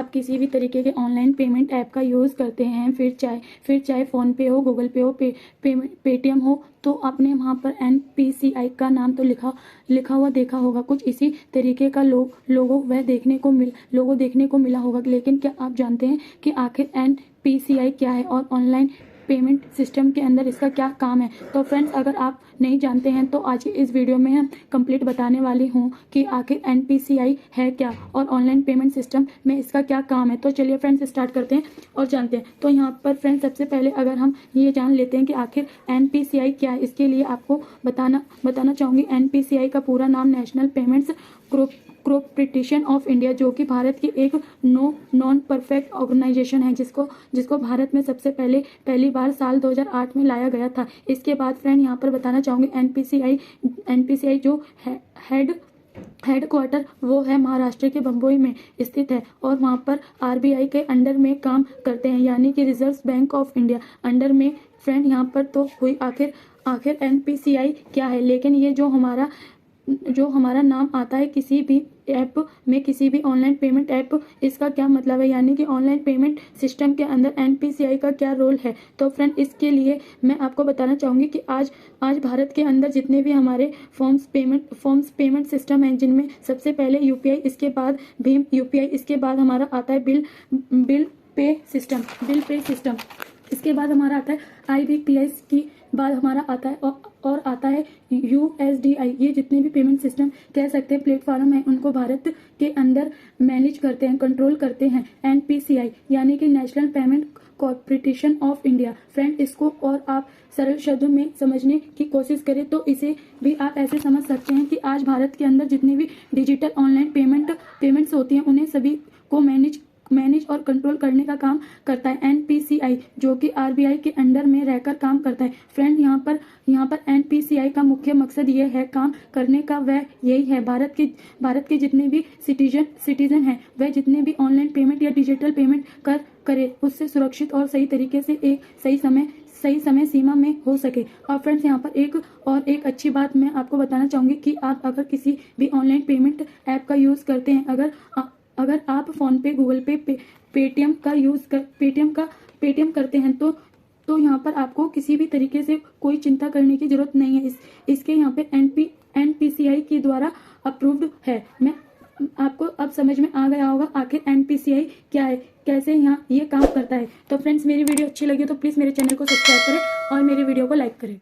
आप किसी भी तरीके के ऑनलाइन पेमेंट ऐप का यूज़ करते हैं, फिर चाहे फ़ोनपे हो, गूगल पे हो, पेटीएम हो, तो आपने वहाँ पर NPCI का नाम तो लिखा हुआ देखा होगा। कुछ इसी तरीके का लोगो देखने को मिला होगा। लेकिन क्या आप जानते हैं कि आखिर NPCI क्या है और ऑनलाइन पेमेंट सिस्टम के अंदर इसका क्या काम है? तो फ्रेंड्स, अगर आप नहीं जानते हैं तो आज की इस वीडियो में हम कंप्लीट बताने वाली हूँ कि आखिर NPCI है क्या और ऑनलाइन पेमेंट सिस्टम में इसका क्या काम है। तो चलिए फ्रेंड्स, स्टार्ट करते हैं और जानते हैं। तो यहाँ पर फ्रेंड्स, सबसे पहले अगर हम ये जान लेते हैं कि आखिर NPCI क्या है, इसके लिए आपको बताना चाहूँगी। NPCI का पूरा नाम national payments corporation of India, जो कि भारत की एक नॉन परफेक्ट ऑर्गेनाइजेशन है, जिसको भारत में सबसे पहली बार साल 2008 में लाया गया था। इसके बाद फ्रेंड यहाँ पर बताना चाहूँगी NPCI जो हेडक्वार्टर वो है महाराष्ट्र के बम्बई में स्थित है और वहाँ पर RBI के अंडर में काम करते हैं, यानी कि reserve bank of India under में। फ्रेंड यहाँ पर तो हुई आखिर NPCI क्या है। लेकिन ये जो हमारा नाम आता है किसी भी ऐप में, किसी भी ऑनलाइन पेमेंट ऐप, इसका क्या मतलब है, यानी कि ऑनलाइन पेमेंट सिस्टम के अंदर NPCI का क्या रोल है। तो फ्रेंड, इसके लिए मैं आपको बताना चाहूँगी कि आज भारत के अंदर जितने भी हमारे फॉर्म्स पेमेंट सिस्टम हैं, जिनमें सबसे पहले UPI, इसके बाद भीम UPI, इसके बाद हमारा आता है बिल पे सिस्टम, इसके बाद हमारा आता है IBPS, की बाद हमारा आता है और आता है USDI। ये जितने भी पेमेंट सिस्टम कह सकते हैं प्लेटफॉर्म हैं, उनको भारत के अंदर मैनेज करते हैं, कंट्रोल करते हैं NPCI, यानी कि national payment corporation of India. Friend, इसको और आप सरल शब्दों में समझने की कोशिश करें तो इसे भी आप ऐसे समझ सकते हैं कि आज भारत के अंदर जितनी भी डिजिटल ऑनलाइन पेमेंट्स होती हैं, उन्हें सभी को मैनेज और कंट्रोल करने का काम करता है NPCI, जो कि RBI के अंडर में रहकर काम करता है। फ्रेंड, यहाँ पर NPCI का मुख्य मकसद ये है काम करने का, वह यही है भारत के जितने भी सिटीजन हैं, वह जितने भी ऑनलाइन पेमेंट या डिजिटल पेमेंट करे उससे सुरक्षित और सही तरीके से एक सही समय सीमा में हो सके। और फ्रेंड्स, यहाँ पर एक अच्छी बात मैं आपको बताना चाहूँगी कि आप अगर किसी भी ऑनलाइन पेमेंट ऐप का यूज़ करते हैं, अगर आप फ़ोनपे, गूगल पे, पेटीएम करते हैं तो यहाँ पर आपको किसी भी तरीके से कोई चिंता करने की जरूरत नहीं है। इसके यहाँ पे NPCI के द्वारा अप्रूव्ड है। मैं आपको अब समझ में आ गया होगा आखिर NPCI क्या है, कैसे यहाँ ये काम करता है। तो फ्रेंड्स, मेरी वीडियो अच्छी लगी तो प्लीज़ मेरे चैनल को सब्सक्राइब करें और मेरे वीडियो को लाइक करें।